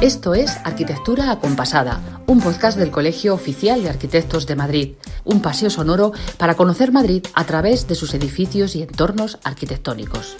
Esto es Arquitectura Acompasada, un podcast del Colegio Oficial de Arquitectos de Madrid, un paseo sonoro para conocer Madrid a través de sus edificios y entornos arquitectónicos.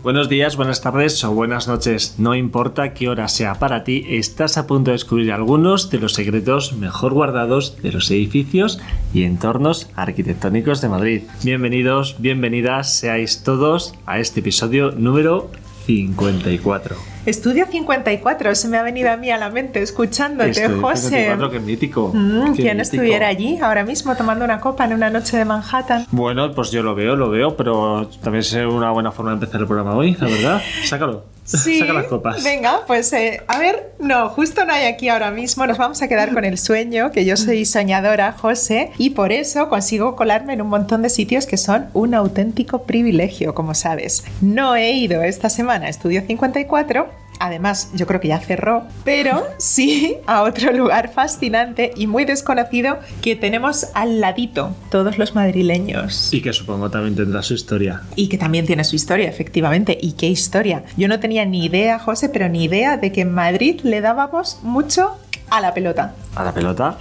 Buenos días, buenas tardes o buenas noches. No importa qué hora sea para ti, estás a punto de descubrir algunos de los secretos mejor guardados de los edificios y entornos arquitectónicos de Madrid. Bienvenidos, bienvenidas seáis todos a este episodio número 54. Estudio 54, se me ha venido a mí a la mente escuchándote, Estudio José. 54, qué mítico. ¿Quién estuviera allí ahora mismo tomando una copa en una noche de Manhattan? Bueno, pues yo lo veo, pero también es una buena forma de empezar el programa hoy, la verdad. Sácalo. Sí, saca las copas. Venga, pues a ver, no, justo no hay aquí ahora mismo, nos vamos a quedar con el sueño, que yo soy soñadora, José, y por eso consigo colarme en un montón de sitios que son un auténtico privilegio, como sabes. No he ido esta semana a Estudio 54, además yo creo que ya cerró, pero sí a otro lugar fascinante y muy desconocido que tenemos al ladito todos los madrileños. Y que supongo también tendrá su historia. Y que también tiene su historia, efectivamente. ¿Y qué historia? Yo no tenía ni idea, José, pero ni idea de que en Madrid le dábamos mucho a la pelota. ¿A la pelota?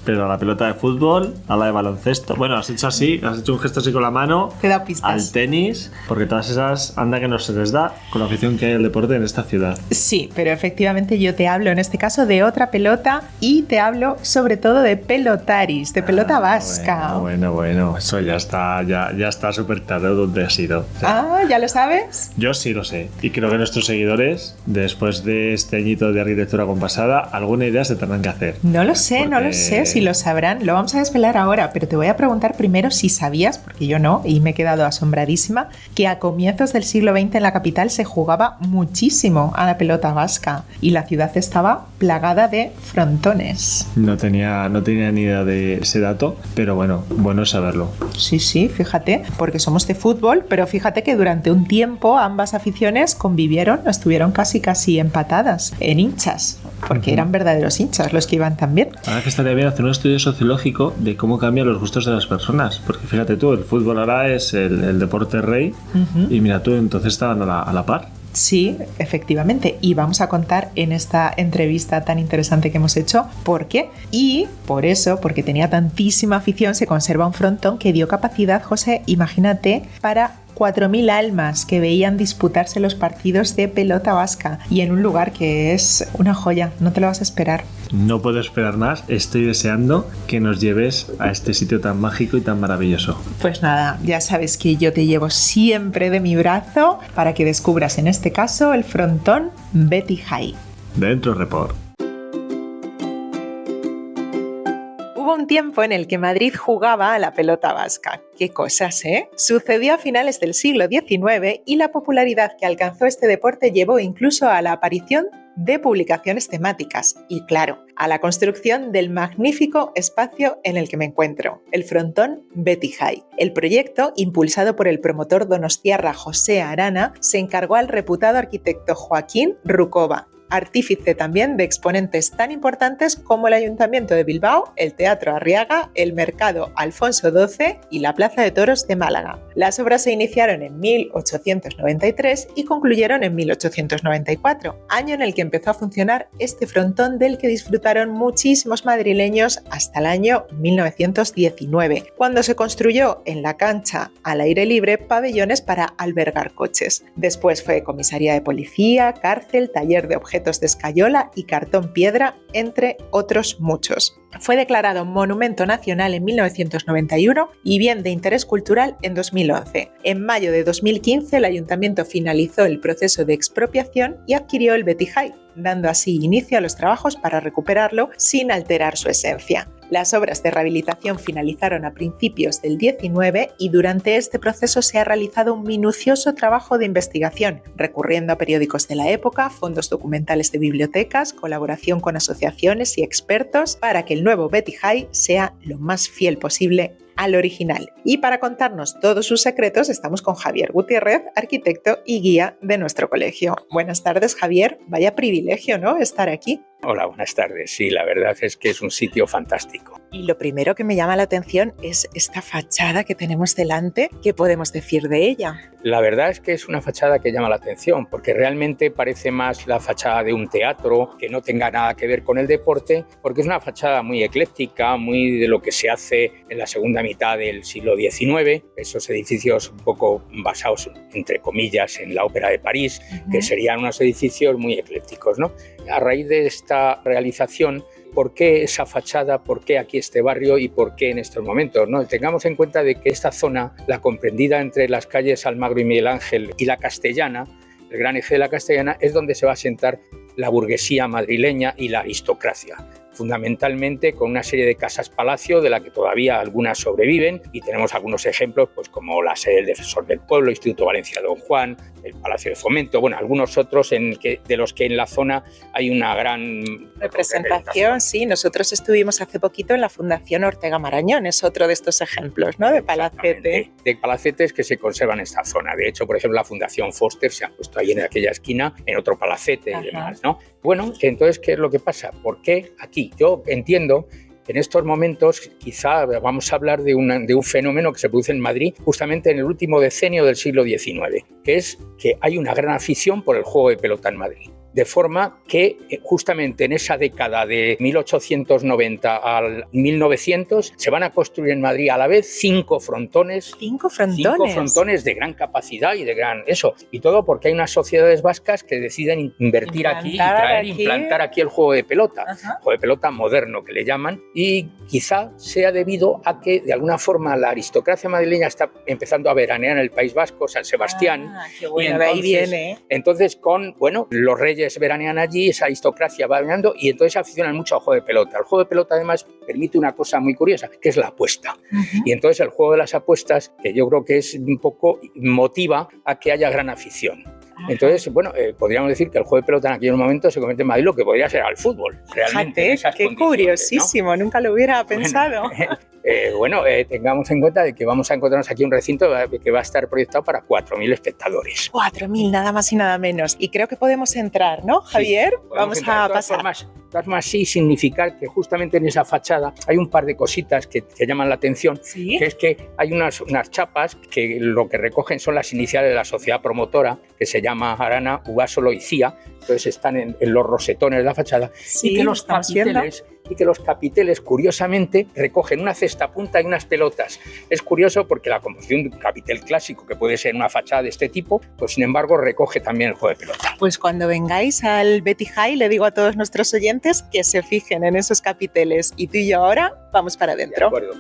Pero a la pelota de fútbol, a la de baloncesto. Bueno, has hecho un gesto así con la mano. Te da pistas. Al tenis, porque todas esas anda que no se les da con la afición que hay al deporte en esta ciudad. Sí, pero efectivamente yo te hablo en este caso de otra pelota y te hablo sobre todo de pelotaris, de pelota vasca. Bueno, eso ya está súper claro dónde ha sido. ¿Ya lo sabes? Yo sí lo sé. Y creo que nuestros seguidores, después de este añito de arquitectura compasada, alguna idea se tendrán que hacer. No lo sé si lo sabrán, lo vamos a desvelar ahora, pero te voy a preguntar primero si sabías, porque yo no, y me he quedado asombradísima, que a comienzos del siglo XX en la capital se jugaba muchísimo a la pelota vasca y la ciudad estaba plagada de frontones. No tenía ni idea de ese dato, pero bueno saberlo. Sí, fíjate, porque somos de fútbol, pero fíjate que durante un tiempo ambas aficiones convivieron, estuvieron casi empatadas en hinchas, porque eran verdaderos hinchas los que iban también. Ahora que estaría bien hacer un estudio sociológico de cómo cambian los gustos de las personas, porque fíjate tú, el fútbol ahora es el deporte rey, y mira tú, entonces estaban a la par. Sí, efectivamente, y vamos a contar en esta entrevista tan interesante que hemos hecho por qué. Y por eso, porque tenía tantísima afición, se conserva un frontón que dio capacidad, José, imagínate, para 4.000 almas que veían disputarse los partidos de pelota vasca y en un lugar que es una joya, no te lo vas a esperar. No puedo esperar más, estoy deseando que nos lleves a este sitio tan mágico y tan maravilloso. Pues nada, ya sabes que yo te llevo siempre de mi brazo para que descubras en este caso el frontón Betty High. Dentro Report. Hubo un tiempo en el que Madrid jugaba a la pelota vasca. ¡Qué cosas, eh! Sucedió a finales del siglo XIX y la popularidad que alcanzó este deporte llevó incluso a la aparición de publicaciones temáticas y, claro, a la construcción del magnífico espacio en el que me encuentro, el frontón Betty High. El proyecto, impulsado por el promotor donostiarra José Arana, se encargó al reputado arquitecto Joaquín Rucova, artífice también de exponentes tan importantes como el Ayuntamiento de Bilbao, el Teatro Arriaga, el Mercado Alfonso XII y la Plaza de Toros de Málaga. Las obras se iniciaron en 1893 y concluyeron en 1894, año en el que empezó a funcionar este frontón del que disfrutaron muchísimos madrileños hasta el año 1919, cuando se construyó en la cancha al aire libre pabellones para albergar coches. Después fue comisaría de policía, cárcel, taller de objetos de escayola y cartón piedra, entre otros muchos. Fue declarado Monumento Nacional en 1991 y Bien de Interés Cultural en 2011. En mayo de 2015 el Ayuntamiento finalizó el proceso de expropiación y adquirió el Betty High, dando así inicio a los trabajos para recuperarlo sin alterar su esencia. Las obras de rehabilitación finalizaron a principios del 19 y durante este proceso se ha realizado un minucioso trabajo de investigación, recurriendo a periódicos de la época, fondos documentales de bibliotecas, colaboración con asociaciones y expertos para que el nuevo Betty High sea lo más fiel posible al original. Y para contarnos todos sus secretos estamos con Javier Gutiérrez, arquitecto y guía de nuestro colegio. Buenas tardes, Javier. Vaya privilegio, ¿no?, estar aquí. Hola, buenas tardes. Sí, la verdad es que es un sitio fantástico. Y lo primero que me llama la atención es esta fachada que tenemos delante. ¿Qué podemos decir de ella? La verdad es que es una fachada que llama la atención, porque realmente parece más la fachada de un teatro, que no tenga nada que ver con el deporte, porque es una fachada muy ecléctica, muy de lo que se hace en la segunda mitad del siglo XIX, esos edificios un poco basados, entre comillas, en la Ópera de París, que serían unos edificios muy eclécticos, ¿no? A raíz de esta realización, ¿por qué esa fachada? ¿Por qué aquí este barrio? ¿Y por qué en estos momentos? ¿No? Tengamos en cuenta de que esta zona, la comprendida entre las calles Almagro y Miguel Ángel y la Castellana, el gran eje de la Castellana, es donde se va a asentar la burguesía madrileña y la aristocracia, fundamentalmente con una serie de casas-palacio de la que todavía algunas sobreviven, y tenemos algunos ejemplos pues como la sede del Defensor del Pueblo, Instituto Valencia Don Juan, el Palacio de Fomento, bueno, algunos otros de los que en la zona hay una gran representación. Sí, nosotros estuvimos hace poquito en la Fundación Ortega Marañón, es otro de estos ejemplos, ¿no? De palacete. De palacetes que se conservan en esta zona. De hecho, por ejemplo, la Fundación Foster se ha puesto ahí en aquella esquina, en otro palacete y demás, ¿no? Bueno, entonces, ¿qué es lo que pasa? ¿Por qué aquí? Yo entiendo que en estos momentos quizá vamos a hablar de un fenómeno que se produce en Madrid justamente en el último decenio del siglo XIX, que es que hay una gran afición por el juego de pelota en Madrid. De forma que justamente en esa década de 1890 al 1900 se van a construir en Madrid a la vez 5 frontones. ¿Cinco frontones? 5 frontones de gran capacidad y de gran eso. Y todo porque hay unas sociedades vascas que deciden invertir aquí y implantar aquí el juego de pelota. Ajá. Juego de pelota moderno que le llaman. Y quizá sea debido a que de alguna forma la aristocracia madrileña está empezando a veranear en el País Vasco, San Sebastián. Qué bueno, y de ahí viene. Entonces los reyes veranean allí, esa aristocracia va veraneando y entonces se aficionan mucho al juego de pelota. El juego de pelota además permite una cosa muy curiosa, que es la apuesta. Y entonces el juego de las apuestas, que yo creo que es un poco motiva a que haya gran afición. Entonces, bueno, podríamos decir que el juego de pelota en aquellos momentos se convierte en Madrid lo que podría ser al fútbol. Realmente, Fíjate, qué curiosísimo, ¿no? Nunca lo hubiera pensado. Tengamos en cuenta de que vamos a encontrarnos aquí un recinto que va a estar proyectado para 4.000 espectadores. 4.000, nada más y nada menos. Y creo que podemos entrar, ¿no, Javier? Sí, vamos a pasar. De todas formas, sí significar que justamente en esa fachada hay un par de cositas que llaman la atención, ¿Sí? que es que hay unas chapas que lo que recogen son las iniciales de la sociedad promotora, que se llama Arana, Ugasolo y Cía, entonces están en los rosetones de la fachada, Sí, y que los capiteles, curiosamente, recogen una cesta punta y unas pelotas. Es curioso porque la composición de un capitel clásico, que puede ser una fachada de este tipo, pues sin embargo recoge también el juego de pelota. Pues cuando vengáis al Betty High, le digo a todos nuestros oyentes que se fijen en esos capiteles. Y tú y yo ahora vamos para adentro. De acuerdo.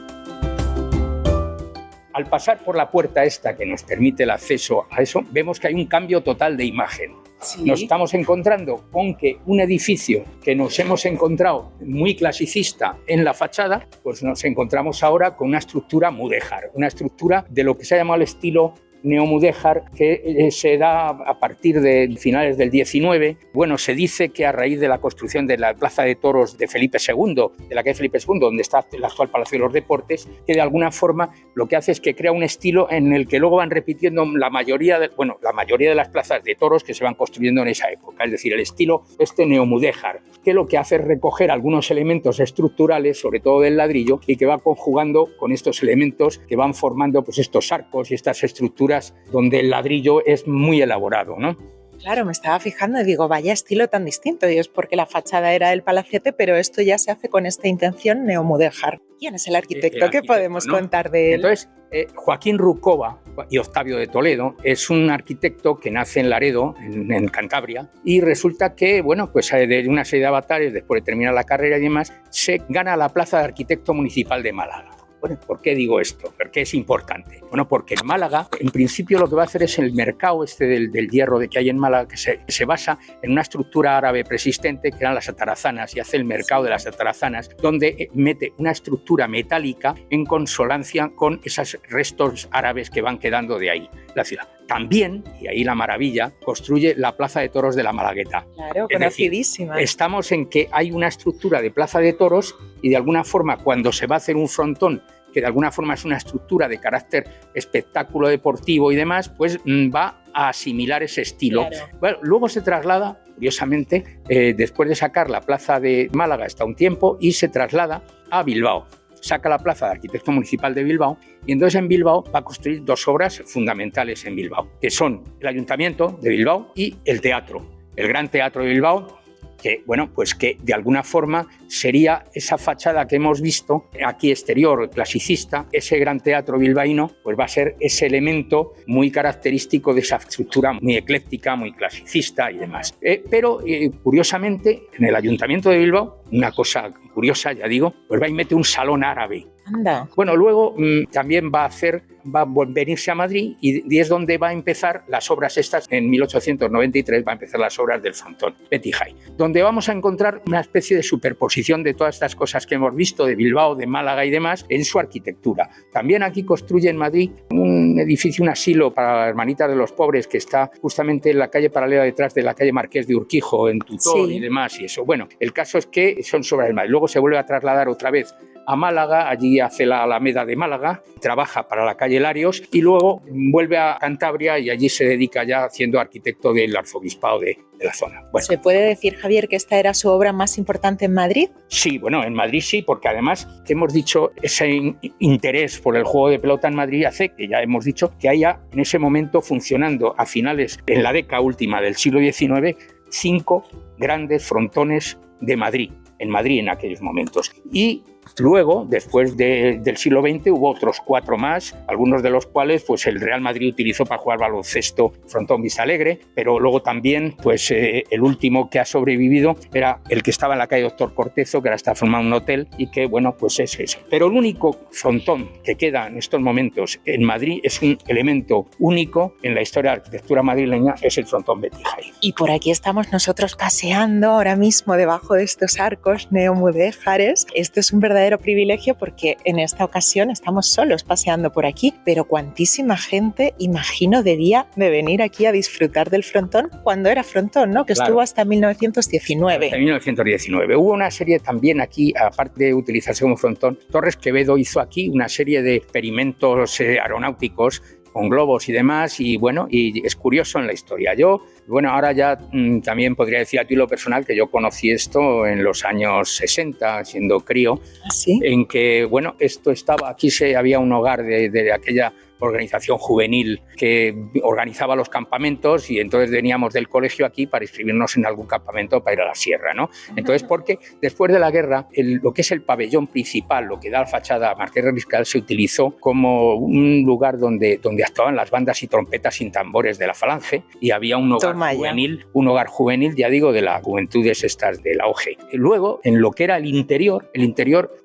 Al pasar por la puerta esta que nos permite el acceso a eso, vemos que hay un cambio total de imagen. Sí. Nos estamos encontrando con que un edificio que nos hemos encontrado muy clasicista en la fachada, pues nos encontramos ahora con una estructura mudéjar, una estructura de lo que se ha llamado el estilo neomudéjar, que se da a partir de finales del XIX. Bueno, se dice que a raíz de la construcción de la Plaza de Toros de Felipe II, de la calle Felipe II, donde está el actual Palacio de los Deportes, que de alguna forma lo que hace es que crea un estilo en el que luego van repitiendo la mayoría de las plazas de toros que se van construyendo en esa época, es decir, el estilo neomudéjar, que lo que hace es recoger algunos elementos estructurales, sobre todo del ladrillo, y que va conjugando con estos elementos que van formando pues estos arcos y estas estructuras donde el ladrillo es muy elaborado, ¿no? Claro, me estaba fijando y digo, vaya estilo tan distinto, y es porque la fachada era del palacete, pero esto ya se hace con esta intención neomudéjar. ¿Quién es el arquitecto? ¿Qué podemos contar de él? Entonces, Joaquín Rucova y Octavio de Toledo es un arquitecto que nace en Laredo, en Cantabria, y resulta que, bueno, pues de una serie de avatares, después de terminar la carrera y demás, se gana la plaza de arquitecto municipal de Málaga. Bueno, ¿por qué digo esto? ¿Por qué es importante? Bueno, porque en Málaga, en principio, lo que va a hacer es el mercado del hierro que hay en Málaga, que se basa en una estructura árabe preexistente, que eran las atarazanas, y hace el mercado de las atarazanas, donde mete una estructura metálica en consonancia con esos restos árabes que van quedando de ahí, la ciudad. También, y ahí la maravilla, construye la Plaza de Toros de la Malagueta. Claro, Es conocidísima. decir, estamos en que hay una estructura de Plaza de Toros y de alguna forma cuando se va a hacer un frontón, que de alguna forma es una estructura de carácter espectáculo deportivo y demás, pues va a asimilar ese estilo. Claro. Bueno, luego se traslada, curiosamente, después de sacar la Plaza de Málaga hasta un tiempo, y se traslada a Bilbao. saca la plaza de arquitecto municipal de Bilbao y entonces en Bilbao va a construir 2 obras fundamentales en Bilbao, que son el Ayuntamiento de Bilbao y el teatro, el Gran Teatro de Bilbao, que, bueno, pues que de alguna forma sería esa fachada que hemos visto aquí exterior, clasicista, ese gran teatro bilbaíno, pues va a ser ese elemento muy característico de esa estructura muy ecléctica, muy clasicista y demás. Pero curiosamente, en el Ayuntamiento de Bilbao, una cosa curiosa, ya digo, pues va y mete un salón árabe. Anda. Bueno, luego también va a venirse a Madrid y es donde va a empezar las obras estas. En 1893 va a empezar las obras del frontón Betty High, donde vamos a encontrar una especie de superposición de todas estas cosas que hemos visto de Bilbao, de Málaga y demás en su arquitectura. También aquí construye en Madrid un edificio, un asilo para las hermanitas de los pobres que está justamente en la calle paralela detrás de la calle Marqués de Urquijo, en Tutor Sí. y demás y eso. Bueno, el caso es que son obras de Madrid. Luego se vuelve a trasladar otra vez a Málaga, allí hace la Alameda de Málaga, trabaja para la calle Larios y luego vuelve a Cantabria y allí se dedica ya siendo arquitecto del arzobispado de la zona. Bueno, ¿Se puede decir, Javier, que esta era su obra más importante en Madrid? sí, bueno, en Madrid sí, porque además que hemos dicho ese interés por el juego de pelota en Madrid hace que ya hemos dicho que haya en ese momento funcionando a finales, en la década última del siglo XIX, 5 grandes frontones de Madrid, en aquellos momentos. Y luego, después del siglo XX, hubo otros 4 más, algunos de los cuales pues, el Real Madrid utilizó para jugar baloncesto frontón Vistalegre, pero luego también pues, el último que ha sobrevivido era el que estaba en la calle Doctor Cortezo, que ahora está formado un hotel y que, bueno, pues es eso. Pero el único frontón que queda en estos momentos en Madrid es un elemento único en la historia de la arquitectura madrileña, es el frontón Betty High. Y por aquí estamos nosotros paseando ahora mismo debajo de estos arcos neomudéjares. Esto es un verdadero privilegio porque en esta ocasión estamos solos paseando por aquí, pero cuantísima gente, imagino, debía de venir aquí a disfrutar del frontón cuando era frontón, ¿no? Que Claro. estuvo hasta 1919. En 1919. Hubo una serie también aquí, aparte de utilizarse como frontón, Torres Quevedo hizo aquí una serie de experimentos aeronáuticos con globos y demás, y bueno, y es curioso en la historia. Yo, bueno, ahora ya también podría decir a título personal que yo conocí esto en los años 60, siendo crío, ¿Así? en que, bueno, esto estaba, aquí había un hogar de aquella organización juvenil que organizaba los campamentos y entonces veníamos del colegio aquí para inscribirnos en algún campamento para ir a la sierra, ¿no? Entonces, porque después de la guerra, lo que es el pabellón principal, lo que da la fachada Marqués de Riscal, se utilizó como un lugar donde actuaban las bandas y trompetas sin tambores de la Falange y había un hogar juvenil, ya digo, de las juventudes estas del auge. Luego, en lo que era el interior,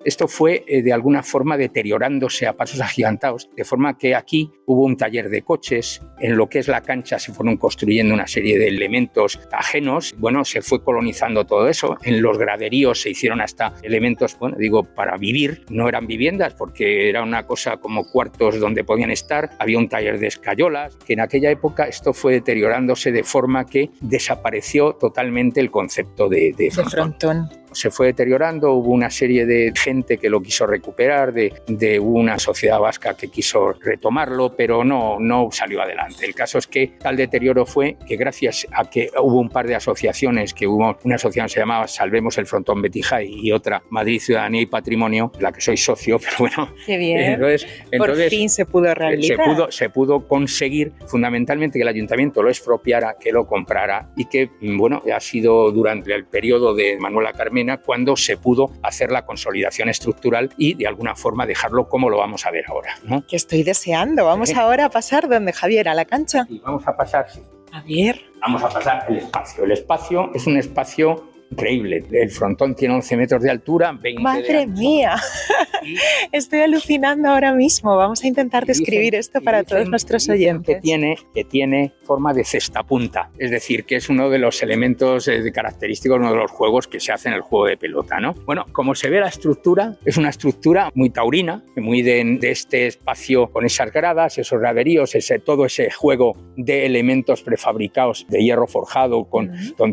esto fue de alguna forma deteriorándose a pasos agigantados, de forma que aquí hubo un taller de coches, en lo que es la cancha se fueron construyendo una serie de elementos ajenos, bueno, se fue colonizando todo eso, en los graderíos se hicieron hasta elementos, bueno, digo, para vivir, no eran viviendas porque era una cosa como cuartos donde podían estar, había un taller de escayolas, que en aquella época esto fue deteriorándose de forma que desapareció totalmente el concepto de frontón. Se fue deteriorando, hubo una serie de gente que lo quiso recuperar, de una sociedad vasca que quiso retomarlo, pero no salió adelante. El caso es que tal deterioro fue que gracias a que hubo un par de asociaciones, que hubo una asociación que se llamaba Salvemos el Frontón Betty High y otra Madrid Ciudadanía y Patrimonio, la que soy socio, pero bueno. Qué bien. Entonces por fin se pudo realizar. Se pudo conseguir fundamentalmente que el ayuntamiento lo expropiara, que lo comprara y que, bueno, ha sido durante el periodo de Manuela Carmena cuando se pudo hacer la consolidación estructural y de alguna forma dejarlo como lo vamos a ver ahora, ¿no? Que estoy deseando. Vamos ahora a pasar donde, Javier, a la cancha. Y vamos a pasar, sí. Javier. Vamos a pasar el espacio. El espacio es un espacio increíble. El frontón tiene 11 metros de altura, 20 ¡Madre mía! Y estoy alucinando ahora mismo. Vamos a intentar describir esto para todos nuestros oyentes. Que tiene forma de cesta punta, es decir, que es uno de los elementos característicos, uno de los juegos que se hace en el juego de pelota, ¿no? Bueno, como se ve la estructura, es una estructura muy taurina, muy de este espacio con esas gradas, esos graderíos, todo ese juego de elementos prefabricados de hierro forjado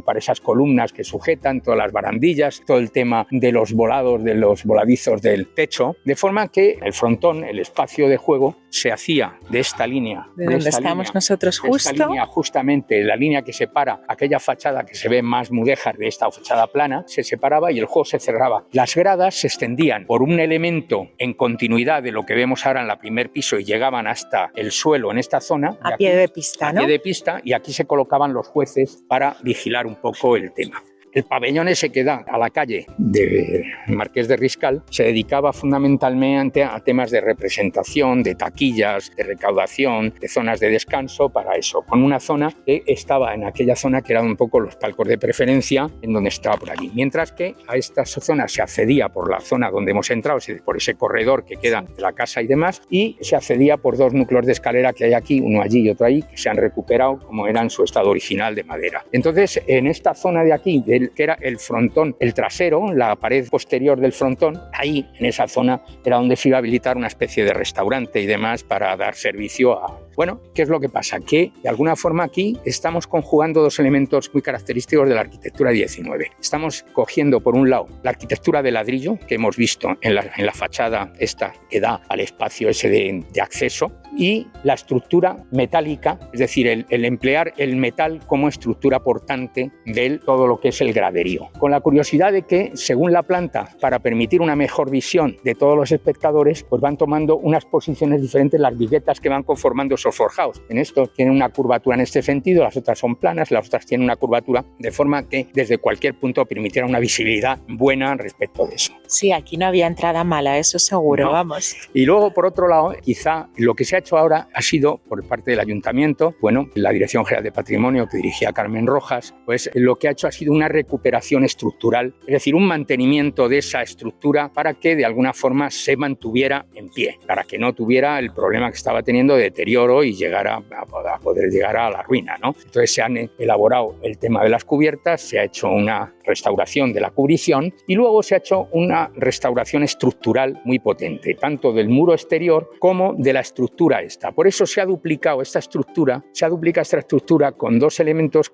para esas columnas que sujetan, todas las barandillas, todo el tema de los volados, de los voladizos del techo, de forma que el frontón, el espacio de juego, se hacía de esta línea. De donde estamos nosotros justo. Esta línea, justamente la línea que separa aquella fachada que se ve más mudéjar de esta fachada plana, se separaba y el juego se cerraba. Las gradas se extendían por un elemento en continuidad de lo que vemos ahora en el primer piso y llegaban hasta el suelo en esta zona. A pie de pista, ¿no? A pie de pista, y aquí se colocaban los jueces para vigilar un poco el tema. El pabellón ese que da a la calle de Marqués de Riscal se dedicaba fundamentalmente a temas de representación, de taquillas, de recaudación, de zonas de descanso, para eso, con una zona que estaba en aquella zona que eran un poco los palcos de preferencia, en donde estaba por allí. Mientras que a esta zona se accedía por la zona donde hemos entrado, por ese corredor que queda de la casa y demás, y se accedía por dos núcleos de escalera que hay aquí, uno allí y otro ahí, que se han recuperado como era en su estado original de madera. Entonces, en esta zona de aquí, que era el frontón, el trasero, la pared posterior del frontón, ahí en esa zona era donde se iba a habilitar una especie de restaurante y demás para dar servicio a... Bueno, ¿qué es lo que pasa? Que de alguna forma aquí estamos conjugando dos elementos muy característicos de la arquitectura 19. Estamos cogiendo por un lado la arquitectura de ladrillo que hemos visto en la fachada esta que da al espacio ese de acceso, y la estructura metálica, es decir, el emplear el metal como estructura portante de todo lo que es el graderío. Con la curiosidad de que, según la planta, para permitir una mejor visión de todos los espectadores, pues van tomando unas posiciones diferentes las viguetas que van conformando esos forjados. En esto tienen una curvatura en este sentido, las otras son planas, las otras tienen una curvatura, de forma que desde cualquier punto permitiera una visibilidad buena respecto de eso. Sí, aquí no había entrada mala, eso seguro, No. Vamos. Y luego, por otro lado, quizá lo que se ha hecho ahora ha sido, por parte del Ayuntamiento, bueno, la Dirección General de Patrimonio que dirigía Carmen Rojas, pues lo que ha hecho ha sido una recuperación estructural, es decir, un mantenimiento de esa estructura para que de alguna forma se mantuviera en pie, para que no tuviera el problema que estaba teniendo de deterioro y llegara a poder llegar a la ruina, ¿no? Entonces se han elaborado el tema de las cubiertas, se ha hecho una restauración de la cubrición y luego se ha hecho una restauración estructural muy potente, tanto del muro exterior como de la estructura esta. Por eso se ha duplicado esta estructura, con unos elementos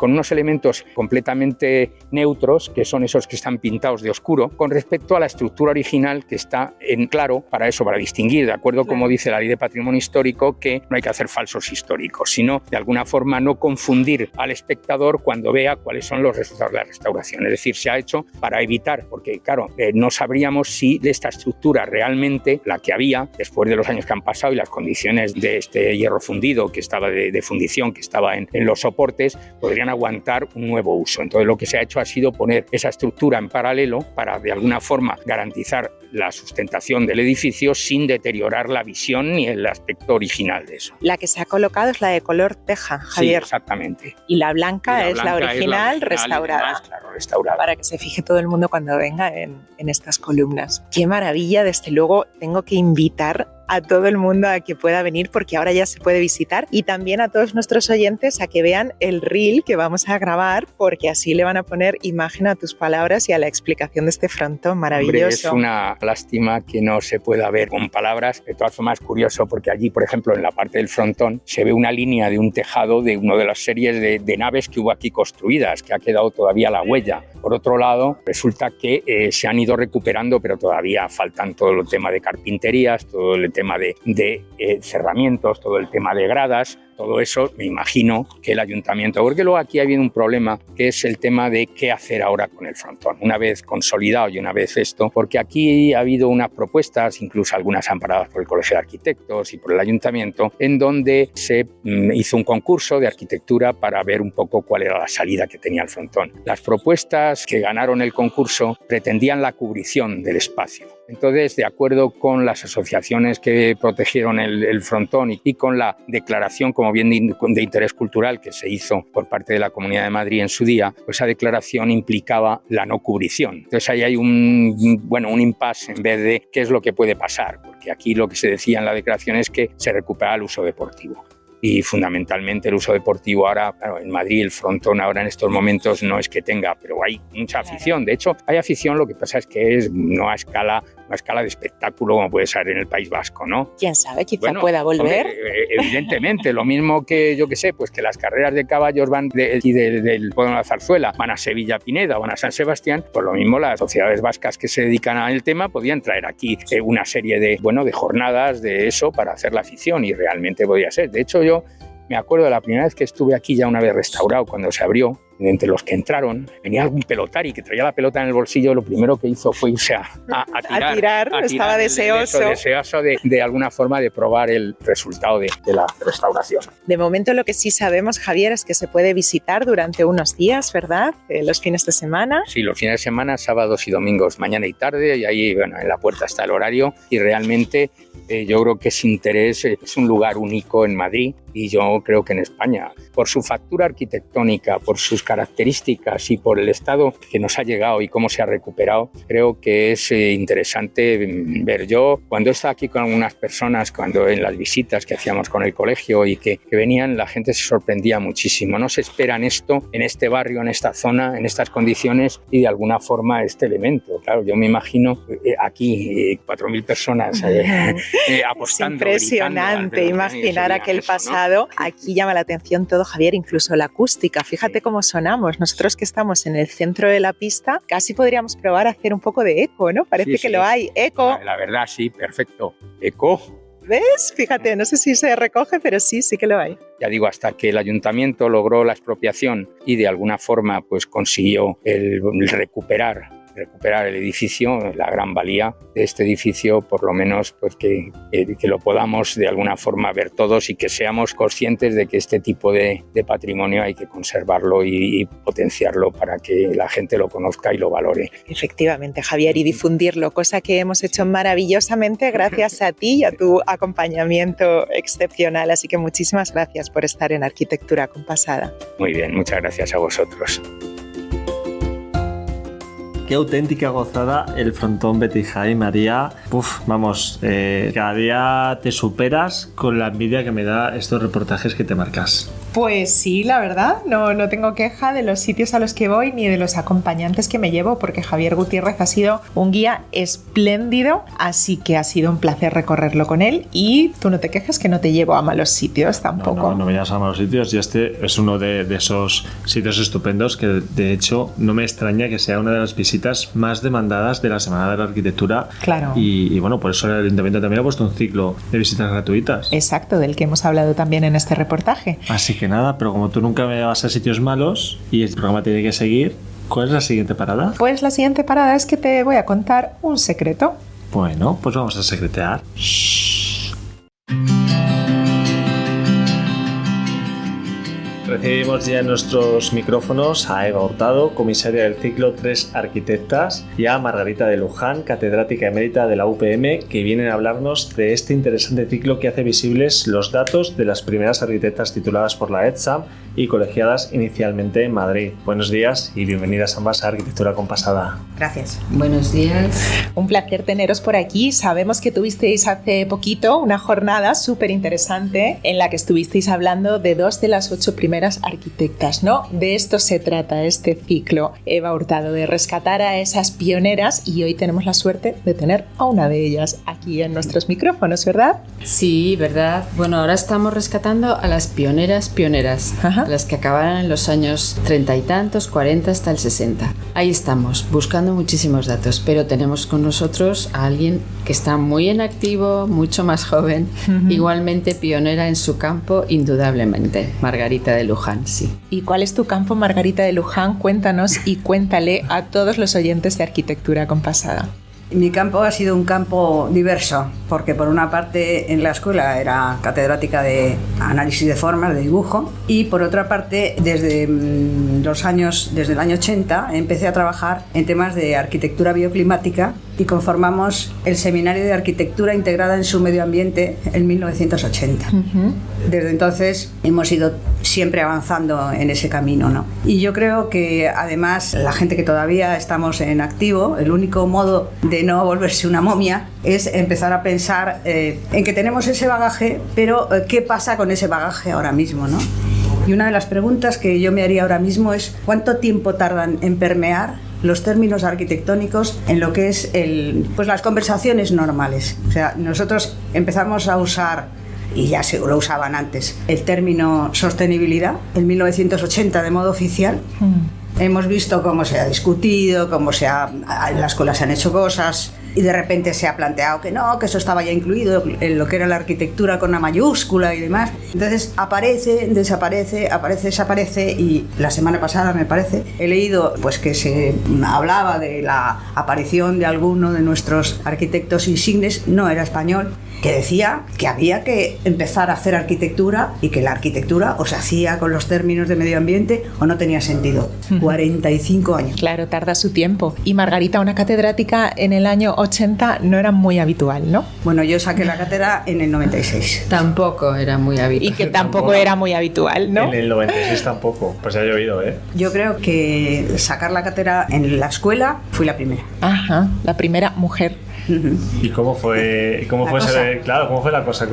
completamente neutros, que son esos que están pintados de oscuro, con respecto a la estructura original que está en claro, para distinguir, de acuerdo como dice la Ley de Patrimonio Histórico, que no hay que hacer falsos históricos, sino de alguna forma no confundir al espectador cuando vea cuáles son los resultados de la restauración. Es decir, se ha hecho para evitar, porque claro, no sabríamos si de esta estructura realmente la que había, después de los años que han pasado y las condiciones de este hierro fundido que estaba de fundición, que estaba en los soportes, podrían aguantar un nuevo uso. Entonces lo que se ha hecho ha sido poner esa estructura en paralelo para de alguna forma garantizar la sustentación del edificio sin deteriorar la visión ni el aspecto original de eso. La que se ha colocado es la de color teja, Javier. Sí, exactamente. Y la blanca, es la original restaurada. Demás, claro, restaurada. Para que se fije todo el mundo cuando venga en estas columnas. Qué maravilla, desde luego tengo que invitar a todo el mundo a que pueda venir, porque ahora ya se puede visitar, y también a todos nuestros oyentes a que vean el reel que vamos a grabar, porque así le van a poner imagen a tus palabras y a la explicación de este frontón maravilloso. Hombre, es una lástima que no se pueda ver con palabras. De todas formas, es curioso porque allí, por ejemplo, en la parte del frontón se ve una línea de un tejado de una de las series de naves que hubo aquí construidas, que ha quedado todavía la huella. Por otro lado, resulta que se han ido recuperando, pero todavía faltan todo el tema de carpinterías, todo el tema de cerramientos, todo el tema de gradas. Todo eso me imagino que el ayuntamiento, porque luego aquí ha habido un problema que es el tema de qué hacer ahora con el frontón, una vez consolidado y una vez esto, porque aquí ha habido unas propuestas, incluso algunas amparadas por el Colegio de Arquitectos y por el ayuntamiento, en donde se hizo un concurso de arquitectura para ver un poco cuál era la salida que tenía el frontón. Las propuestas que ganaron el concurso pretendían la cubrición del espacio. Entonces, de acuerdo con las asociaciones que protegieron el frontón y con la declaración como bien de interés cultural que se hizo por parte de la Comunidad de Madrid en su día, pues esa declaración implicaba la no cubrición. Entonces ahí hay un impasse en vez de qué es lo que puede pasar, porque aquí lo que se decía en la declaración es que se recupera el uso deportivo. y fundamentalmente el uso deportivo ahora, claro, en Madrid el frontón ahora en estos momentos no es que tenga, pero hay mucha afición. De hecho, hay afición, lo que pasa es que es no a escala de espectáculo como puede ser en el País Vasco, ¿no? ¿Quién sabe? Quizá pueda volver. Evidentemente, lo mismo que yo que sé, pues que las carreras de caballos van del Pueblo de la Zarzuela, van a Sevilla Pineda o van a San Sebastián, pues lo mismo las sociedades vascas que se dedican al tema podían traer aquí una serie de jornadas de eso para hacer la afición, y realmente podía ser. De hecho, yo me acuerdo de la primera vez que estuve aquí, ya una vez restaurado, cuando se abrió, entre los que entraron, venía algún pelotari que traía la pelota en el bolsillo, lo primero que hizo fue irse a tirar. Estaba deseoso. Deseoso de alguna forma de probar el resultado de la restauración. De momento lo que sí sabemos, Javier, es que se puede visitar durante unos días, ¿verdad? Los fines de semana. Sí, los fines de semana, sábados y domingos, mañana y tarde, y ahí en la puerta está el horario, y realmente yo creo que ese interés es un lugar único en Madrid, y yo creo que en España, por su factura arquitectónica, por sus características y por el estado que nos ha llegado y cómo se ha recuperado, creo que es interesante ver. Yo, cuando estaba aquí con algunas personas, cuando en las visitas que hacíamos con el colegio y que venían, la gente se sorprendía muchísimo. No se esperan esto en este barrio, en esta zona, en estas condiciones, y de alguna forma este elemento. Claro, yo me imagino aquí 4.000 personas apostando. Es impresionante imaginar aquel pasado, ¿no? Aquí llama la atención todo, Javier, incluso la acústica. Fíjate cómo sonamos. Nosotros que estamos en el centro de la pista, casi podríamos probar a hacer un poco de eco, ¿no? Parece que lo hay. Eco. La verdad, sí, perfecto. Eco. ¿Ves? Fíjate, no sé si se recoge, pero sí que lo hay. Ya digo, hasta que el ayuntamiento logró la expropiación y de alguna forma pues consiguió el recuperar el edificio, la gran valía de este edificio, por lo menos pues que lo podamos de alguna forma ver todos y que seamos conscientes de que este tipo de patrimonio hay que conservarlo y potenciarlo para que la gente lo conozca y lo valore. Efectivamente, Javier, y difundirlo, cosa que hemos hecho maravillosamente gracias a ti y a tu acompañamiento excepcional. Así que muchísimas gracias por estar en Arquitectura Compasada. Muy bien, muchas gracias a vosotros. Qué auténtica gozada el frontón Betijay, María. Vamos, cada día te superas con la envidia que me da estos reportajes que te marcas. Pues sí, la verdad, no tengo queja de los sitios a los que voy ni de los acompañantes que me llevo, porque Javier Gutiérrez ha sido un guía espléndido, así que ha sido un placer recorrerlo con él, y tú no te quejes que no te llevo a malos sitios tampoco. No me llevas a malos sitios, y este es uno de esos sitios estupendos que de hecho no me extraña que sea una de las visitas más demandadas de la Semana de la Arquitectura. Claro. Y bueno, por eso el Ayuntamiento también ha puesto un ciclo de visitas gratuitas. Exacto, del que hemos hablado también en este reportaje. Así que nada, pero como tú nunca me vas a sitios malos y el programa tiene que seguir, ¿cuál es la siguiente parada? Pues la siguiente parada es que te voy a contar un secreto. Bueno, pues vamos a secretear. Recibimos ya en nuestros micrófonos a Eva Hurtado, comisaria del ciclo 3 Arquitectas, y a Margarita de Luján, catedrática emérita de la UPM, que vienen a hablarnos de este interesante ciclo que hace visibles los datos de las primeras arquitectas tituladas por la ETSA y colegiadas inicialmente en Madrid. Buenos días y bienvenidas ambas a Arquitectura Compasada. Gracias. Buenos días. Un placer teneros por aquí. Sabemos que tuvisteis hace poquito una jornada súper interesante en la que estuvisteis hablando de 2 de las 8 primeras arquitectas, ¿no? De esto se trata este ciclo, Eva Hurtado, de rescatar a esas pioneras, y hoy tenemos la suerte de tener a una de ellas aquí en nuestros micrófonos, ¿verdad? Sí, ¿verdad? Bueno, ahora estamos rescatando a las pioneras, Ajá. las que acabaron en los años 30 y tantos, 40 hasta el 60. Ahí estamos, buscando muchísimos datos, pero tenemos con nosotros a alguien que está muy en activo, mucho más joven, igualmente pionera en su campo, indudablemente, Margarita de Luján, sí. ¿Y cuál es tu campo, Margarita de Luján? Cuéntanos y cuéntale a todos los oyentes de Arquitectura Compasada. Mi campo ha sido un campo diverso, porque por una parte en la escuela era catedrática de análisis de formas, de dibujo, y por otra parte desde el año 80 empecé a trabajar en temas de arquitectura bioclimática y conformamos el Seminario de Arquitectura Integrada en su Medio Ambiente en 1980. Desde entonces hemos ido siempre avanzando en ese camino, ¿no? Y yo creo que además la gente que todavía estamos en activo, el único modo de no volverse una momia es empezar a pensar en que tenemos ese bagaje, pero ¿qué pasa con ese bagaje ahora mismo, ¿no? Y una de las preguntas que yo me haría ahora mismo es ¿cuánto tiempo tardan en permear los términos arquitectónicos en lo que es pues las conversaciones normales? O sea, nosotros empezamos a usar, y ya se lo usaban antes, el término sostenibilidad en 1980 de modo oficial. Hemos visto cómo se ha discutido, en la escuela se han hecho cosas y de repente se ha planteado que no, que eso estaba ya incluido en lo que era la arquitectura con una mayúscula y demás. Entonces aparece, desaparece, aparece, desaparece, y la semana pasada, me parece, he leído pues que se hablaba de la aparición de alguno de nuestros arquitectos insignes, no era español, que decía que había que empezar a hacer arquitectura y que la arquitectura o se hacía con los términos de medio ambiente o no tenía sentido. 45 años. Claro, tarda su tiempo. Y Margarita, una catedrática en el año 80 no era muy habitual, ¿no? Bueno, yo saqué la cátedra en el 96. Tampoco era muy habitual. Y que tampoco era muy habitual, ¿no? En el 96 tampoco, pues ha llovido, ¿eh? Yo creo que sacar la cátedra en la escuela fui la primera. Ajá, la primera mujer. ¿Y cómo fue la cosa?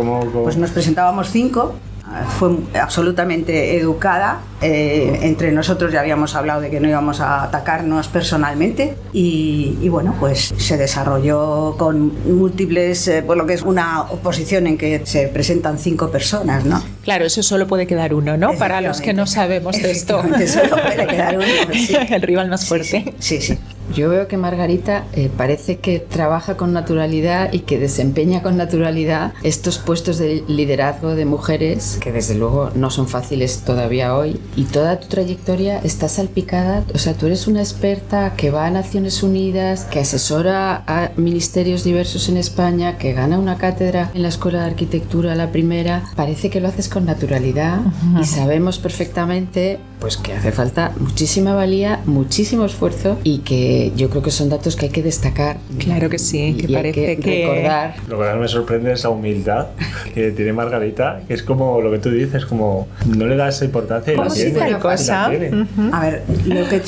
Pues nos presentábamos 5. Fue absolutamente educada. Entre nosotros ya habíamos hablado de que no íbamos a atacarnos personalmente y bueno, pues se desarrolló con múltiples, por lo que es una oposición en que se presentan 5 personas, ¿no? Claro, eso solo puede quedar uno, ¿no? Para los que no sabemos de esto. Solo puede quedar uno, sí. El rival más fuerte. Sí. Yo veo que Margarita parece que trabaja con naturalidad y que desempeña con naturalidad estos puestos de liderazgo de mujeres que desde luego no son fáciles todavía hoy, y toda tu trayectoria está salpicada, o sea, tú eres una experta que va a Naciones Unidas, que asesora a ministerios diversos en España, que gana una cátedra en la Escuela de Arquitectura, la primera. Parece que lo haces con naturalidad y sabemos perfectamente pues que hace falta muchísima valía, muchísimo esfuerzo, y que yo creo que son datos que hay que destacar. Claro que sí, que parece que recordar. Lo que más me sorprende es la humildad que tiene Margarita, que es como lo que tú dices, como no le da esa importancia y la si tiene. fuera cosa. A ver,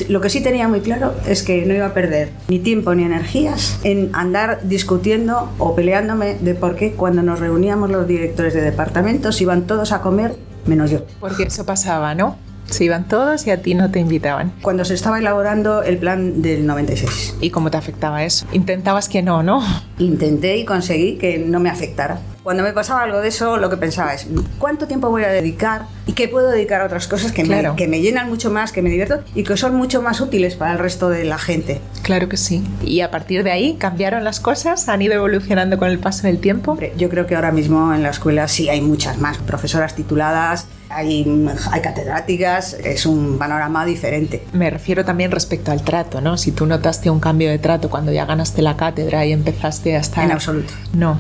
lo que sí tenía muy claro es que no iba a perder ni tiempo ni energías en andar discutiendo o peleándome de por qué cuando nos reuníamos los directores de departamentos iban todos a comer menos yo. Porque eso pasaba, ¿no? Se iban todos y a ti no te invitaban. Cuando se estaba elaborando el plan del 96. ¿Y cómo te afectaba eso? Intentabas que no, ¿no? Intenté y conseguí que no me afectara. Cuando me pasaba algo de eso, lo que pensaba es ¿cuánto tiempo voy a dedicar? ¿Y qué puedo dedicar a otras cosas que me llenan mucho más, que me divierto y que son mucho más útiles para el resto de la gente? Claro que sí. ¿Y a partir de ahí cambiaron las cosas? ¿Han ido evolucionando con el paso del tiempo? Hombre, yo creo que ahora mismo en la escuela sí hay muchas más profesoras tituladas, hay catedráticas, es un panorama diferente. Me refiero también respecto al trato, ¿no? Si tú notaste un cambio de trato cuando ya ganaste la cátedra y empezaste a estar... En absoluto. No.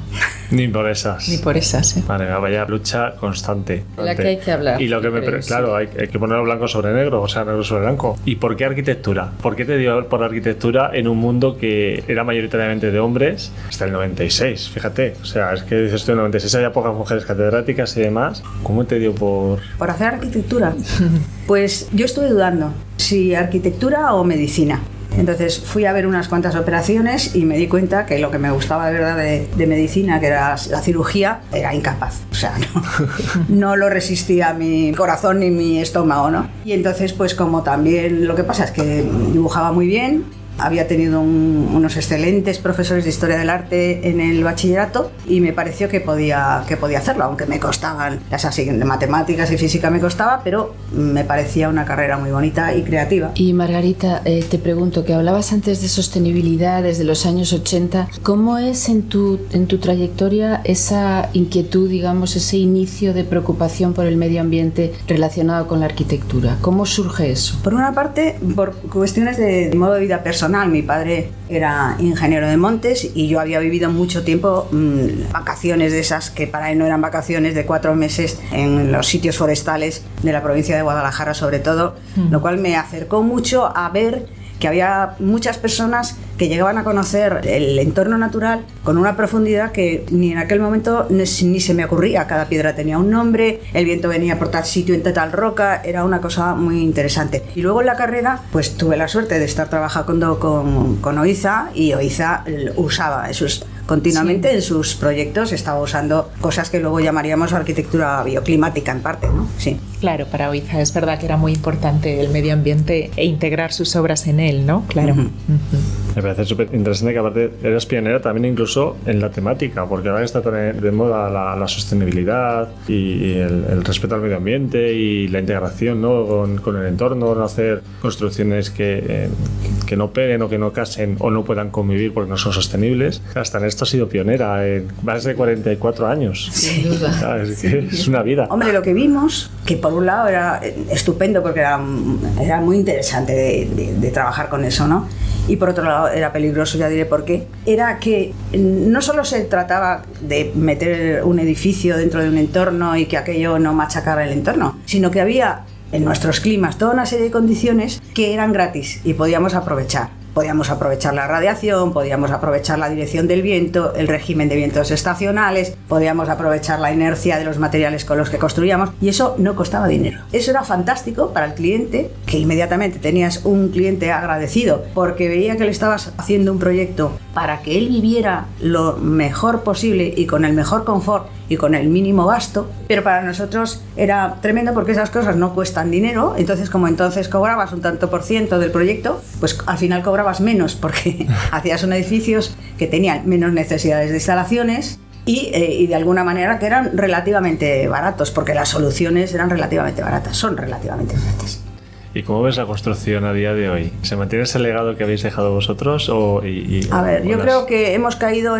Ni por esas. Ni por esas, ¿eh? Vale, vaya lucha constante. De la que hay que hablar. Y lo que claro, hay que ponerlo blanco sobre negro, o sea, negro sobre blanco. ¿Y por qué arquitectura? ¿Por qué te dio por arquitectura en un mundo que era mayoritariamente de hombres hasta el 96? Fíjate, o sea, es que dices tú en el 96 había pocas mujeres catedráticas y demás. ¿Cómo te dio por...? ¿Por hacer arquitectura? Pues yo estuve dudando si arquitectura o medicina. Entonces fui a ver unas cuantas operaciones y me di cuenta que lo que me gustaba de verdad de medicina, que era la cirugía, era incapaz. O sea, no lo resistía mi corazón ni mi estómago, ¿no? Y entonces, pues como también lo que pasa es que dibujaba muy bien, había tenido unos excelentes profesores de Historia del Arte en el bachillerato y me pareció que podía hacerlo, aunque me costaban, de matemáticas y física me costaba, pero me parecía una carrera muy bonita y creativa. Y Margarita, te pregunto, que hablabas antes de sostenibilidad desde los años 80, ¿cómo es en tu trayectoria esa inquietud, digamos, ese inicio de preocupación por el medio ambiente relacionado con la arquitectura? ¿Cómo surge eso? Por una parte, por cuestiones de modo de vida personal. Mi padre era ingeniero de montes y yo había vivido mucho tiempo vacaciones de esas que para él no eran vacaciones, de 4 meses en los sitios forestales de la provincia de Guadalajara sobre todo, lo cual me acercó mucho a ver que había muchas personas que llegaban a conocer el entorno natural con una profundidad que ni en aquel momento ni se me ocurría. Cada piedra tenía un nombre, el viento venía por tal sitio en tal roca, era una cosa muy interesante. Y luego en la carrera pues tuve la suerte de estar trabajando con Oiza, y Oiza usaba esos continuamente en sus proyectos, estaba usando cosas que luego llamaríamos arquitectura bioclimática en parte, ¿no? Sí. Claro, para Oiza es verdad que era muy importante el medio ambiente e integrar sus obras en él, ¿no? Claro. Me parece súper interesante que aparte eres pionera también incluso en la temática, porque ahora está tan de moda la sostenibilidad y el respeto al medio ambiente y la integración, ¿no? con el entorno, no hacer construcciones que no peguen o que no casen o no puedan convivir porque no son sostenibles. Hasta en esto has sido pionera en más de 44 años. Sin duda. Claro, es una vida. Hombre, lo que vimos, que por un lado era estupendo porque era muy interesante de trabajar con eso, ¿no? Y por otro lado era peligroso, ya diré por qué, era que no solo se trataba de meter un edificio dentro de un entorno y que aquello no machacara el entorno, sino que había en nuestros climas toda una serie de condiciones que eran gratis y podíamos aprovechar. Podíamos aprovechar la radiación, podíamos aprovechar la dirección del viento, el régimen de vientos estacionales, podíamos aprovechar la inercia de los materiales con los que construíamos, y eso no costaba dinero. Eso era fantástico para el cliente, que inmediatamente tenías un cliente agradecido porque veía que le estabas haciendo un proyecto para que él viviera lo mejor posible y con el mejor confort y con el mínimo gasto, pero para nosotros era tremendo porque esas cosas no cuestan dinero. Entonces, como entonces cobrabas un tanto por ciento del proyecto, pues al final cobrabas menos porque hacías un edificios que tenían menos necesidades de instalaciones y de alguna manera que eran relativamente baratos, porque las soluciones eran relativamente baratas, son relativamente baratas. ¿Y cómo ves la construcción a día de hoy? ¿Se mantiene ese legado que habéis dejado vosotros? A ver, yo creo que hemos caído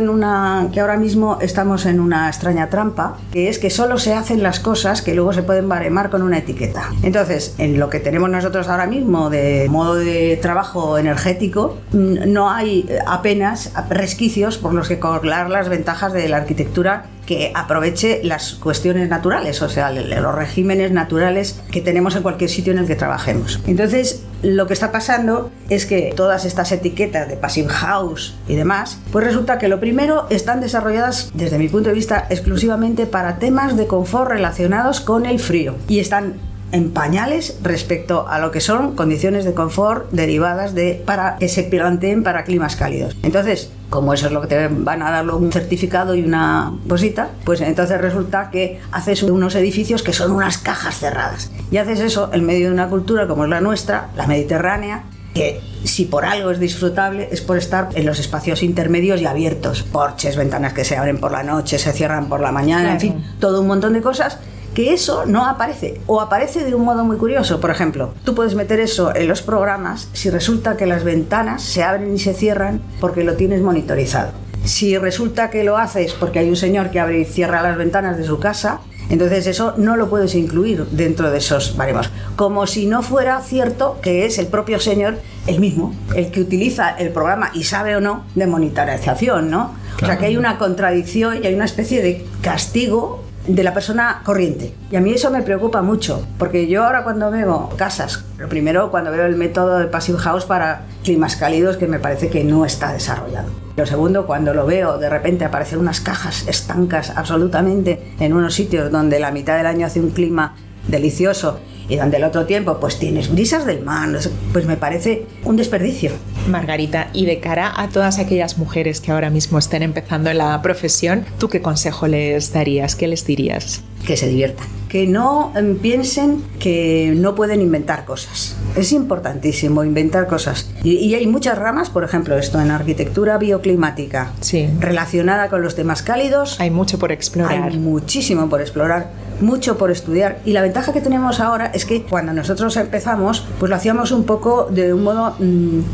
que ahora mismo estamos en una extraña trampa, que es que solo se hacen las cosas que luego se pueden baremar con una etiqueta. Entonces, en lo que tenemos nosotros ahora mismo de modo de trabajo energético, no hay apenas resquicios por los que colar las ventajas de la arquitectura que aproveche las cuestiones naturales, o sea, los regímenes naturales que tenemos en cualquier sitio en el que trabajemos. Entonces, lo que está pasando es que todas estas etiquetas de Passive House y demás, pues resulta que lo primero están desarrolladas, desde mi punto de vista, exclusivamente para temas de confort relacionados con el frío, y están en pañales respecto a lo que son condiciones de confort derivadas para que se planteen para climas cálidos. Entonces, como eso es lo que te van a dar un certificado y una cosita, pues entonces resulta que haces unos edificios que son unas cajas cerradas. Y haces eso en medio de una cultura como es la nuestra, la mediterránea, que si por algo es disfrutable es por estar en los espacios intermedios y abiertos. Porches, ventanas que se abren por la noche, se cierran por la mañana, claro. En fin, todo un montón de cosas que eso no aparece, o aparece de un modo muy curioso. Por ejemplo, tú puedes meter eso en los programas si resulta que las ventanas se abren y se cierran porque lo tienes monitorizado. Si resulta que lo haces porque hay un señor que abre y cierra las ventanas de su casa, entonces eso no lo puedes incluir dentro de esos baremos. Como si no fuera cierto que es el propio señor, el mismo, el que utiliza el programa y sabe o no de monitorización, ¿no? Claro. O sea que hay una contradicción y hay una especie de castigo de la persona corriente. Y a mí eso me preocupa mucho, porque yo ahora cuando veo casas, lo primero cuando veo el método de Passive House para climas cálidos, que me parece que no está desarrollado. Lo segundo, cuando lo veo de repente aparecer unas cajas estancas absolutamente en unos sitios donde la mitad del año hace un clima delicioso y donde el otro tiempo pues tienes brisas del mar, pues me parece un desperdicio. Margarita, y de cara a todas aquellas mujeres que ahora mismo estén empezando en la profesión, ¿tú qué consejo les darías? ¿Qué les dirías? Que se diviertan, que no piensen que no pueden inventar cosas. Es importantísimo inventar cosas. Y hay muchas ramas, por ejemplo, esto en arquitectura bioclimática, sí, relacionada con los temas cálidos. Hay mucho por explorar. Hay muchísimo por explorar, mucho por estudiar. Y la ventaja que tenemos ahora es que cuando nosotros empezamos, pues lo hacíamos un poco de un modo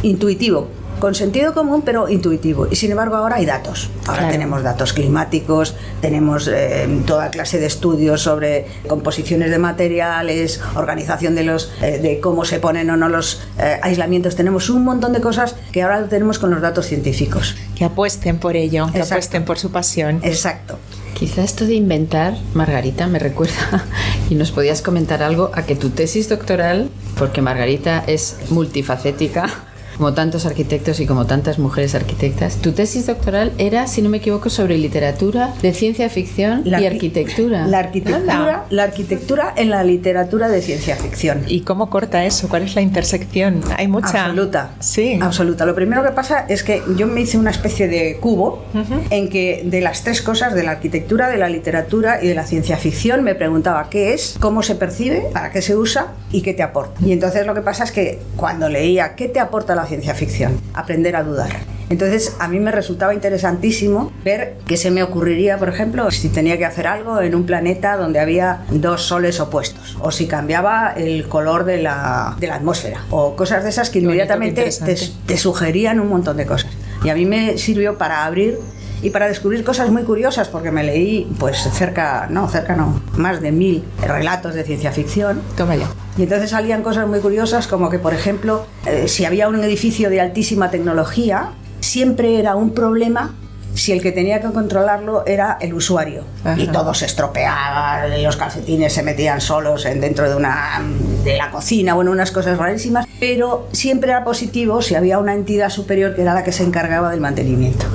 intuitivo, con sentido común pero intuitivo, y sin embargo ahora hay datos. Ahora claro, tenemos datos climáticos, tenemos toda clase de estudios sobre composiciones de materiales, organización de cómo se ponen o no los aislamientos. Tenemos un montón de cosas que ahora lo tenemos con los datos científicos. Que apuesten por ello, que Exacto. apuesten por su pasión. Exacto. Quizá esto de inventar, Margarita, me recuerda, y nos podías comentar algo, a que tu tesis doctoral, porque Margarita es multifacética, como tantos arquitectos y como tantas mujeres arquitectas. Tu tesis doctoral era, si no me equivoco, sobre literatura de ciencia ficción y arquitectura. La arquitectura en la literatura de ciencia ficción. ¿Y cómo corta eso? ¿Cuál es la intersección? Hay mucha... Absoluta. Sí. Absoluta. Lo primero que pasa es que yo me hice una especie de cubo en que de las tres cosas, de la arquitectura, de la literatura y de la ciencia ficción, me preguntaba qué es, cómo se percibe, para qué se usa y qué te aporta. Y entonces lo que pasa es que cuando leía qué te aporta la ciencia ficción, aprender a dudar. Entonces a mí me resultaba interesantísimo ver qué se me ocurriría, por ejemplo, si tenía que hacer algo en un planeta donde había dos soles opuestos, o si cambiaba el color de la atmósfera, o cosas de esas que inmediatamente te sugerían un montón de cosas. Y a mí me sirvió para abrir y para descubrir cosas muy curiosas, porque me leí pues más de 1000 relatos de ciencia ficción. Toma ya. Y entonces salían cosas muy curiosas, como que, por ejemplo, si había un edificio de altísima tecnología, siempre era un problema si el que tenía que controlarlo era el usuario. Ajá. Y todo se estropeaba, los calcetines se metían solos dentro de la cocina, bueno, unas cosas rarísimas, pero siempre era positivo si había una entidad superior que era la que se encargaba del mantenimiento.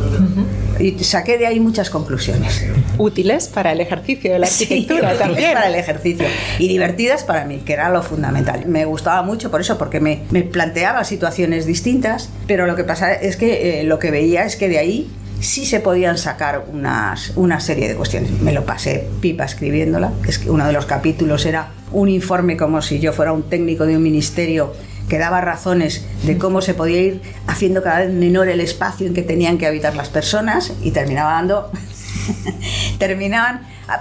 Y saqué de ahí muchas conclusiones. Útiles para el ejercicio de la arquitectura, sí, también. Para el ejercicio. Y divertidas para mí, que era lo fundamental. Me gustaba mucho por eso, porque me planteaba situaciones distintas, pero lo que pasa es que lo que veía es que de ahí sí se podían sacar una serie de cuestiones. Me lo pasé pipa escribiéndola. Es que uno de los capítulos era un informe como si yo fuera un técnico de un ministerio que daba razones de cómo se podía ir haciendo cada vez menor el espacio en que tenían que habitar las personas, y terminaban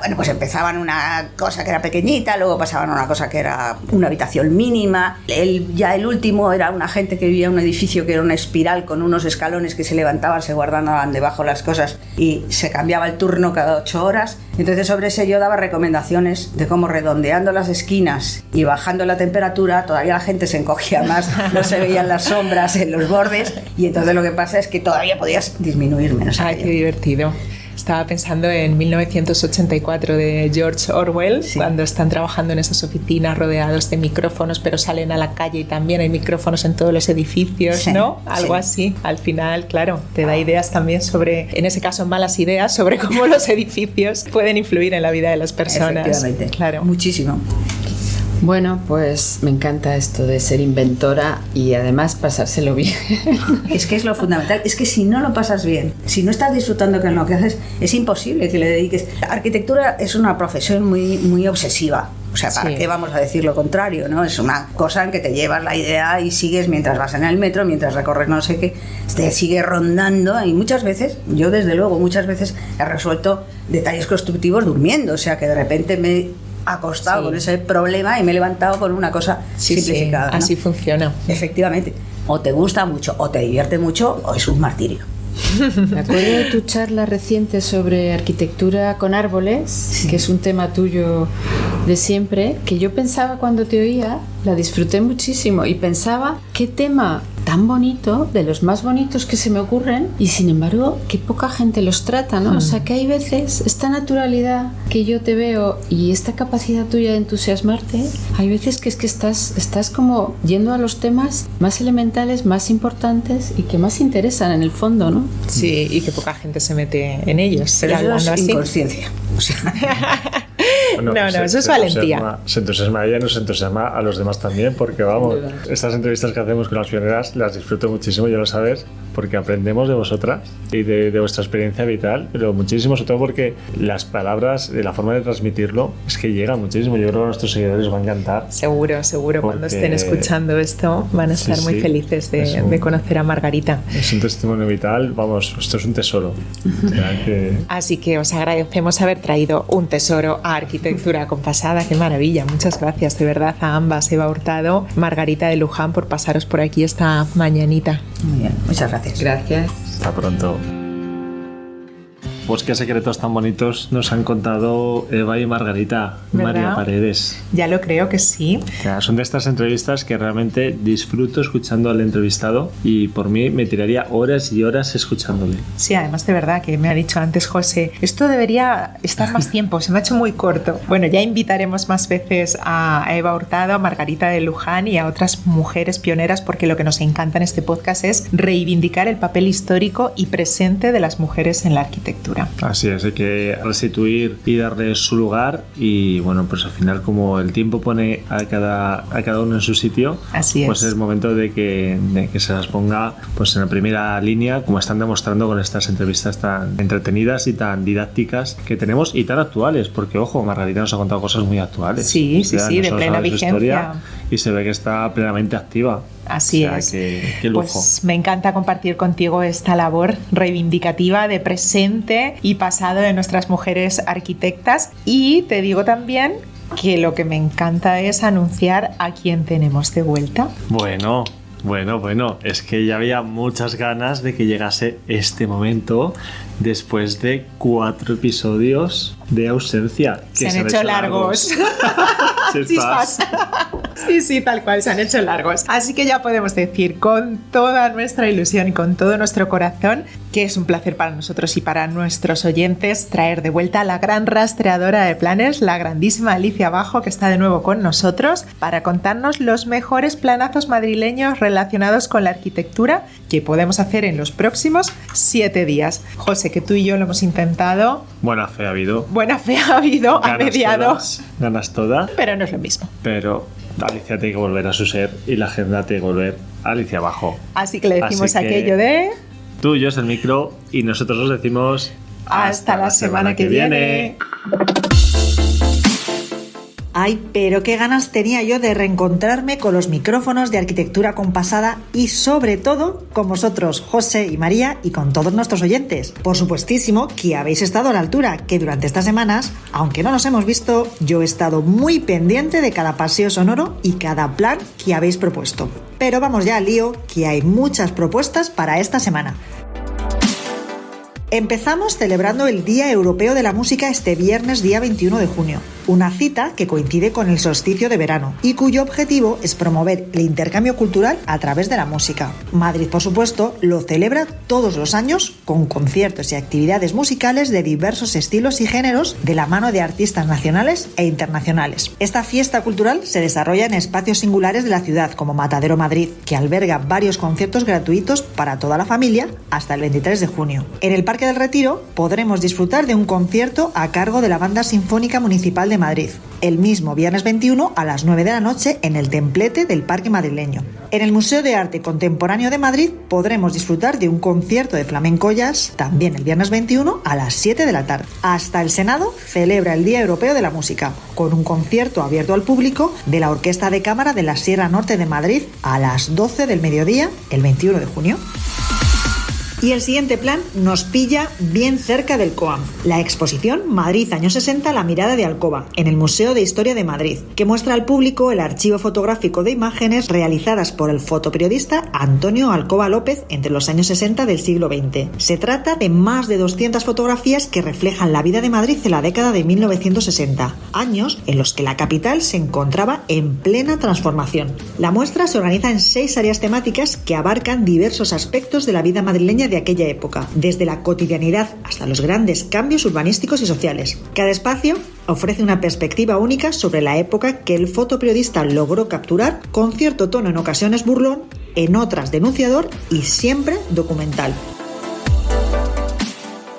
bueno, pues empezaban una cosa que era pequeñita, luego pasaban a una cosa que era una habitación mínima. El último era una gente que vivía en un edificio que era una espiral con unos escalones que se levantaban, se guardaban debajo las cosas y se cambiaba el turno cada 8 horas. Entonces sobre ese yo daba recomendaciones de cómo, redondeando las esquinas y bajando la temperatura, todavía la gente se encogía más, no se veían las sombras en los bordes, y entonces lo que pasa es que todavía podías disminuir menos. Ay, qué divertido. Estaba pensando en 1984 de George Orwell, sí, cuando están trabajando en esas oficinas rodeados de micrófonos, pero salen a la calle y también hay micrófonos en todos los edificios, sí, ¿no? Algo así. Al final, claro, te da ideas también sobre, en ese caso malas ideas, sobre cómo los edificios pueden influir en la vida de las personas. Efectivamente, claro. Muchísimo. Bueno, pues me encanta esto de ser inventora y además pasárselo bien. Es que es lo fundamental. Es que si no lo pasas bien, si no estás disfrutando con lo que haces, es imposible que le dediques. La arquitectura es una profesión muy, muy obsesiva. O sea, ¿para qué vamos a decir lo contrario, no? Es una cosa en que te llevas la idea y sigues mientras vas en el metro, mientras recorres no sé qué, te sigue rondando, y muchas veces, yo desde luego, muchas veces he resuelto detalles constructivos durmiendo. O sea, que de repente me acostado con ese problema y me he levantado con una cosa simplificada. Sí, así funciona. Efectivamente. O te gusta mucho, o te divierte mucho, o es un martirio. Me acuerdo de tu charla reciente sobre arquitectura con árboles, sí, que es un tema tuyo de siempre, que yo pensaba cuando te oía, la disfruté muchísimo y pensaba qué tema tan bonito, de los más bonitos que se me ocurren, y sin embargo que poca gente los trata, ¿no? O sea, que hay veces esta naturalidad que yo te veo y esta capacidad tuya de entusiasmarte, hay veces que es que estás como yendo a los temas más elementales, más importantes y que más interesan en el fondo, ¿no? Sí, y que poca gente se mete en ellos. Pero eso es inconsciencia. O sea, bueno, no, eso es valentía. Se entusiasma a ella, nos entusiasma a los demás también, porque vamos, estas entrevistas que hacemos con las pioneras las disfruto muchísimo, ya lo sabes, porque aprendemos de vosotras y de vuestra experiencia vital, pero muchísimo, sobre todo porque las palabras, la forma de transmitirlo, es que llega muchísimo. Yo creo que a nuestros seguidores les va a encantar. Seguro, porque cuando estén escuchando esto van a estar muy felices de conocer a Margarita. Es un testimonio vital, vamos, esto es un tesoro. O sea que... Así que os agradecemos haber traído un tesoro a Arquitectura Acompasada. Qué maravilla, muchas gracias de verdad a ambas, Eva Hurtado, Margarita de Luján, por pasaros por aquí esta mañanita. Muy bien, muchas gracias. Gracias. Hasta pronto. Pues qué secretos tan bonitos nos han contado Eva y Margarita, ¿verdad? María Paredes. Ya lo creo que sí. O sea, son de estas entrevistas que realmente disfruto escuchando al entrevistado y por mí me tiraría horas y horas escuchándole. Sí, además de verdad que me ha dicho antes José, esto debería estar más tiempo, se me ha hecho muy corto. Bueno, ya invitaremos más veces a Eva Hurtado, a Margarita de Luján y a otras mujeres pioneras, porque lo que nos encanta en este podcast es reivindicar el papel histórico y presente de las mujeres en la arquitectura. Así es, hay que restituir y darle su lugar y bueno, pues al final como el tiempo pone a cada uno en su sitio, así pues es momento de que se las ponga pues en la primera línea, como están demostrando con estas entrevistas tan entretenidas y tan didácticas que tenemos y tan actuales, porque ojo, Margarita nos ha contado cosas muy actuales. Sí, sí, sí, de plena vigencia. Y se ve que está plenamente activa. Así o sea, es. Qué lujo. Pues me encanta compartir contigo esta labor reivindicativa de presente y pasado de nuestras mujeres arquitectas. Y te digo también que lo que me encanta es anunciar a quién tenemos de vuelta. Bueno, es que ya había muchas ganas de que llegase este momento después de 4 episodios de ausencia. Que se han hecho largos. Chispas. Sí, tal cual, se han hecho largos. Así que ya podemos decir con toda nuestra ilusión y con todo nuestro corazón que es un placer para nosotros y para nuestros oyentes traer de vuelta a la gran rastreadora de planes, la grandísima Alicia Bajo, que está de nuevo con nosotros para contarnos los mejores planazos madrileños relacionados con la arquitectura que podemos hacer en los próximos 7 días. José, que tú y yo lo hemos intentado. Buena fe ha habido. Buena fe ha habido, ganas a mediado. Ganas todas. Pero no es lo mismo. Pero Alicia tiene que volver a su ser y la agenda tiene que volver a Alicia Abajo. Así que le decimos aquello de... Tuyo es el micro y nosotros os decimos... Hasta la semana que viene. Ay, pero qué ganas tenía yo de reencontrarme con los micrófonos de Arquitectura Compasada y sobre todo con vosotros, José y María, y con todos nuestros oyentes. Por supuestísimo que habéis estado a la altura, que durante estas semanas, aunque no nos hemos visto, yo he estado muy pendiente de cada paseo sonoro y cada plan que habéis propuesto. Pero vamos ya al lío, que hay muchas propuestas para esta semana. Empezamos celebrando el Día Europeo de la Música este viernes día 21 de junio, una cita que coincide con el solsticio de verano y cuyo objetivo es promover el intercambio cultural a través de la música. Madrid, por supuesto, lo celebra todos los años con conciertos y actividades musicales de diversos estilos y géneros de la mano de artistas nacionales e internacionales. Esta fiesta cultural se desarrolla en espacios singulares de la ciudad como Matadero Madrid, que alberga varios conciertos gratuitos para toda la familia hasta el 23 de junio. En el Parque del Retiro podremos disfrutar de un concierto a cargo de la Banda Sinfónica Municipal de Madrid, el mismo viernes 21 a las 9 de la noche en el templete del Parque Madrileño. En el Museo de Arte Contemporáneo de Madrid podremos disfrutar de un concierto de flamenco jazz también el viernes 21 a las 7 de la tarde. Hasta el Senado celebra el Día Europeo de la Música, con un concierto abierto al público de la Orquesta de Cámara de la Sierra Norte de Madrid a las 12 del mediodía el 21 de junio. Y el siguiente plan nos pilla bien cerca del COAM, la exposición Madrid años 60, la mirada de Alcoba, en el Museo de Historia de Madrid, que muestra al público el archivo fotográfico de imágenes realizadas por el fotoperiodista Antonio Alcoba López entre los años 60 del siglo XX. Se trata de más de 200 fotografías que reflejan la vida de Madrid en la década de 1960, años en los que la capital se encontraba en plena transformación. La muestra se organiza en 6 áreas temáticas que abarcan diversos aspectos de la vida madrileña de aquella época, desde la cotidianidad hasta los grandes cambios urbanísticos y sociales. Cada espacio ofrece una perspectiva única sobre la época que el fotoperiodista logró capturar con cierto tono en ocasiones burlón, en otras denunciador y siempre documental.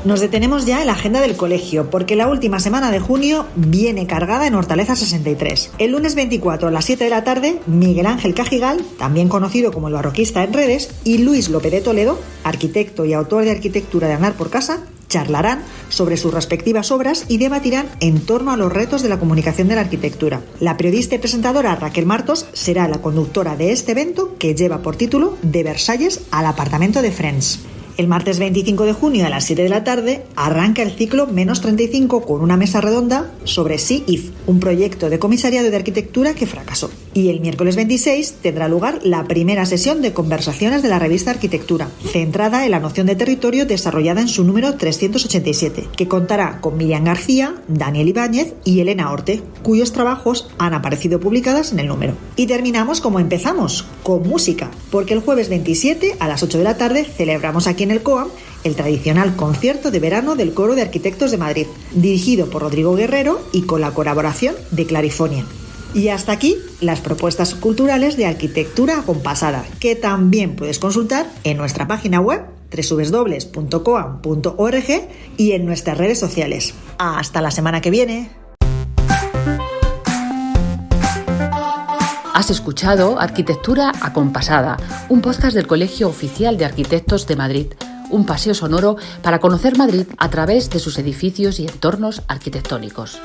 Nos detenemos ya en la agenda del colegio, porque la última semana de junio viene cargada en Hortaleza 63. El lunes 24 a las 7 de la tarde, Miguel Ángel Cajigal, también conocido como el barroquista en redes, y Luis López de Toledo, arquitecto y autor de Arquitectura de Andar por Casa, charlarán sobre sus respectivas obras y debatirán en torno a los retos de la comunicación de la arquitectura. La periodista y presentadora Raquel Martos será la conductora de este evento, que lleva por título De Versalles al apartamento de Friends. El martes 25 de junio a las 7 de la tarde arranca el ciclo -35 con una mesa redonda sobre SEE-IF, un proyecto de comisariado de arquitectura que fracasó. Y el miércoles 26 tendrá lugar la primera sesión de conversaciones de la revista Arquitectura, centrada en la noción de territorio desarrollada en su número 387, que contará con Miriam García, Daniel Ibáñez y Elena Orte, cuyos trabajos han aparecido publicadas en el número. Y terminamos como empezamos, con música, porque el jueves 27 a las 8 de la tarde celebramos aquí en el COAM el tradicional concierto de verano del Coro de Arquitectos de Madrid, dirigido por Rodrigo Guerrero y con la colaboración de Clarifonia. Y hasta aquí las propuestas culturales de arquitectura acompasada, que también puedes consultar en nuestra página web www.coam.org y en nuestras redes sociales. Hasta la semana que viene. Has escuchado Arquitectura Acompasada, un podcast del Colegio Oficial de Arquitectos de Madrid, un paseo sonoro para conocer Madrid a través de sus edificios y entornos arquitectónicos.